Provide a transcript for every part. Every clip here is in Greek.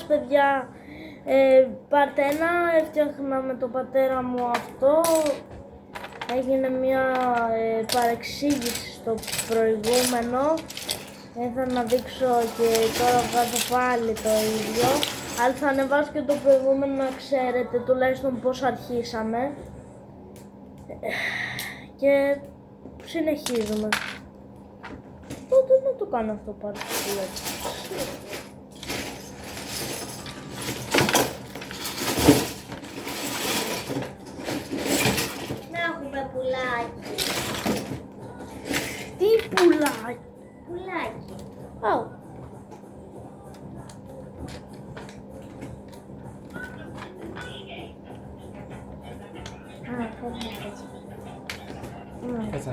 Παιδιά, Παρτένα, έφτιαχνα με τον πατέρα μου αυτό. Έγινε μια παρεξήγηση στο προηγούμενο. Ήθελα να δείξω και τώρα βγάζω πάλι το ίδιο. Αλλά θα ανεβάσω και το προηγούμενο να ξέρετε τουλάχιστον πώς αρχίσαμε. Και συνεχίζουμε. Τότε να το κάνω αυτό πάλι. Πουλάκι. Τι πουλάκι? Πουλάκι. Oh. Κάτσε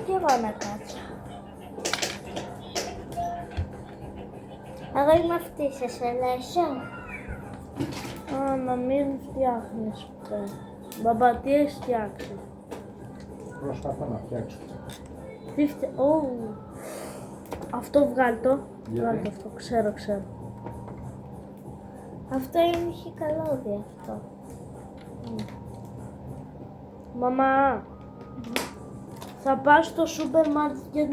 κι εγώ να κάτσω. Εγώ είμαι αυτή, σε σελέσω. Α, να μην φτιάχνεις πια. Μπαμπά, τι έχεις φτιάξει? Προσπαθώ να φτιάξω. Τι Αυτό βγάλει το. Γιατί? Βγάλει το αυτό, ξέρω. Αυτό είναι χικαλώδη αυτό. Μαμά, θα πας στο σούπερ μάρκετ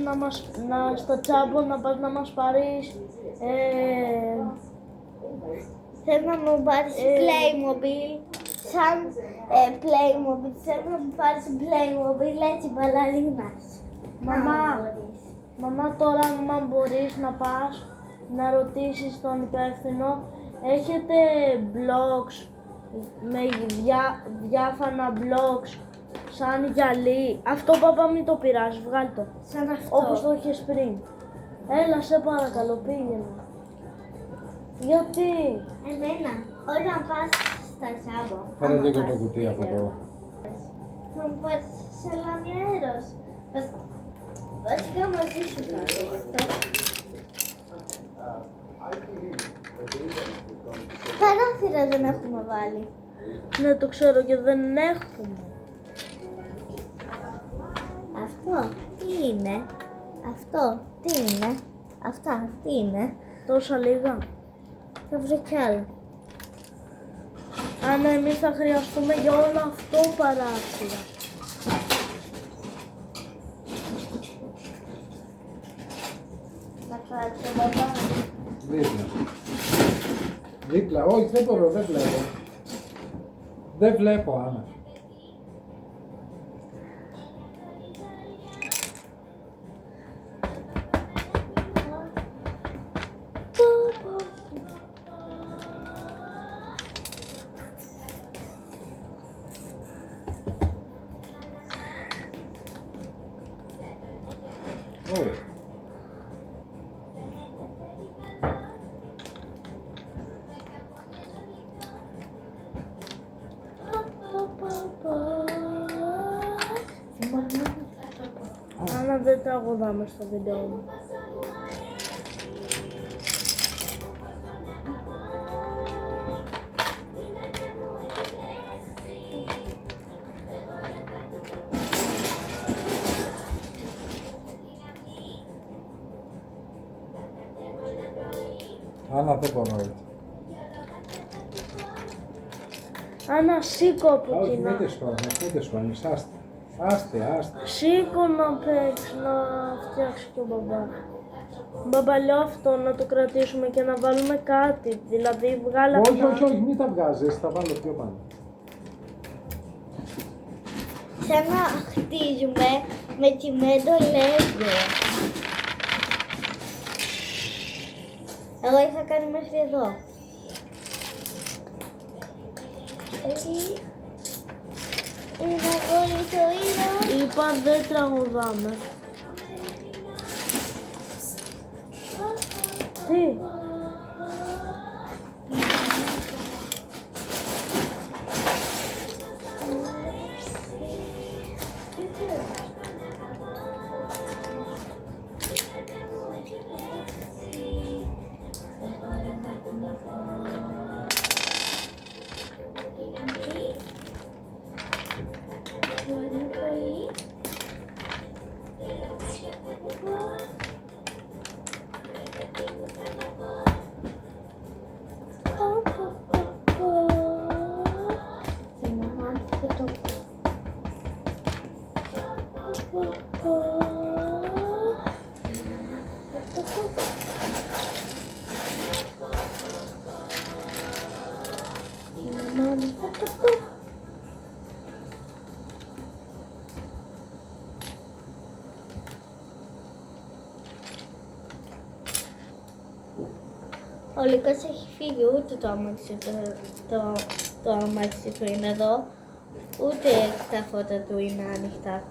στο Τσάμπο να πας να μας πάρεις Θέλω να μου πάρεις Playmobil, σαν Playmobil, θέλω να μου πάρεις Playmobil έτσι μπαλαρίνας. Μαμά, τώρα αν μπορείς να πας να ρωτήσεις τον υπεύθυνο, έχετε blocks με διάφανα blocks σαν γυαλί? Αυτό μπαμπά μην το πειράζει, βγάλ' το. Σαν αυτό. Όπως το είχες πριν. Έλα, σε παρακαλώ, πήγαινε. Γιατί? Εμένα, όταν πας στα Τσάμπο. Φέρε λίγο το κουτί από εδώ. Θα μου πάρεις σε λαμιέρος. Βασικά μαζί σου θα παράθυρα δεν έχουμε βάλει. Ναι, το ξέρω και δεν έχουμε. Αυτό τι είναι? Αυτό τι είναι? Αυτά τι είναι? Τόσα λίγα. Θα βρω κι άλλα. Αν εμείς θα χρειαστούμε για όλο αυτό παράθυρα. Να κάτσω μπαμπά. Δίπλα. Δίπλα, όχι δεν μπορώ, δεν βλέπω. Δεν βλέπω, Άννα. Όχι. Άννα, δεν τραγουδάμε στο βίντεο μου. Άννα, δεν μπορώ έτσι. Άννα, σήκω από Όχι, εκεί. μην τη σκόνεις, άστε. Σήκω να παίξει, να φτιάξει και ο μπαμπά. Μπαμπαλιό αυτό να το κρατήσουμε και να βάλουμε κάτι. Δηλαδή βγάλα Όχι, μην τα βγάζεις, θα βάλω πιο πάνω. Σαν να χτίζουμε με τσιμέντο Lego. Εγώ είχα κάνει μέχρι εδώ. Είναι αγόρι το είδα. Είπα δεν τραγουδάμε. Τι? Ο Λύκος έχει φύγει, ούτε το αμάξι του είναι εδώ, ούτε τα φώτα του είναι ανοιχτά.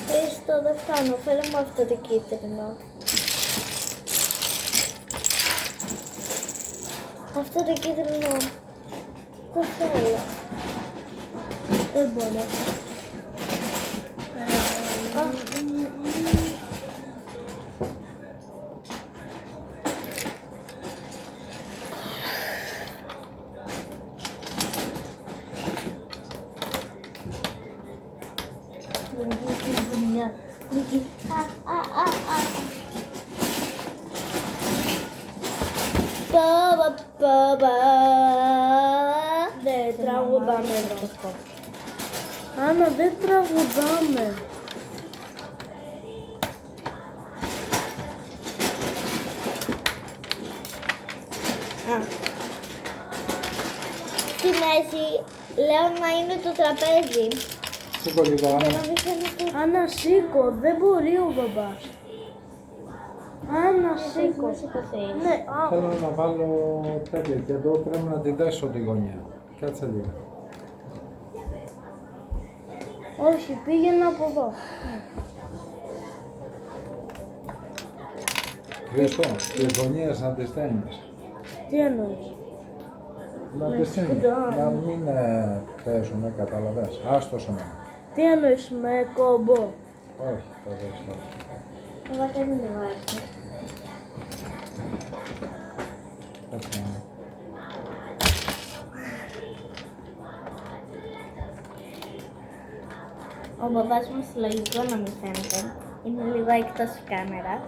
Χριστό, δεν φτάνω, φέρε μου αυτό το κίτρινο. Αυτό το κίτρινο, το θέλω. Δεν μπορώ. Δεν τραγουδάμε εδώ. Άννα, δεν τραγουδάμε. Στη μέση λέω να είναι το τραπέζι. Σήκω λίγο, Για Άννα. να μην φαίνεται. Άννα, σήκω, δεν μπορεί ο μπαμπάς. Άννα, σήκω. Ναι, Θέλω να βάλω τέτοια και εδώ πρέπει να τη δέσω τη γωνία. Κάτσε λίγο. όχι, πήγαινε από εδώ. Χριστό, τις γωνίες να τις στέλνεις. Τι εννοείς? Να τις στέλνεις. Να μην πέσουνε, καταλαβες. Άστος εμένα. Τι εννοείς με κόμπο? Όχι, το δες. Εγώ δεν είναι βάρκη. Κάτσε. Ο μπαμπάς μου συλλογικό να μην φαίνεται. Είναι λίγο εκτός κάμερας.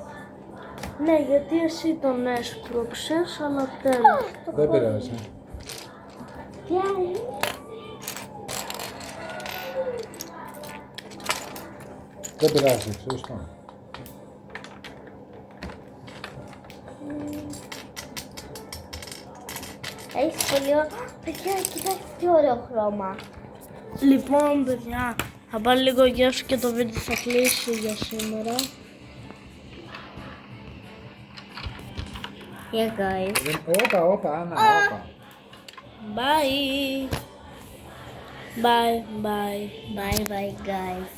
Ναι, γιατί εσύ τον έσπρωξες, αλλά τέλος. Δεν πειράζει. Τι άλλο? Δεν πειράζει, σωστό. Έχεις πολύ ωραίο. Παιδιά, κοιτάξτε τι ωραίο χρώμα. Λοιπόν, παιδιά, θα πάρω λίγο γεια σου και το βίντεο θα κλείσει για σήμερα. Yeah, guys. Όπα, Άννα, όπα. Bye. Bye, bye. Bye, bye, guys.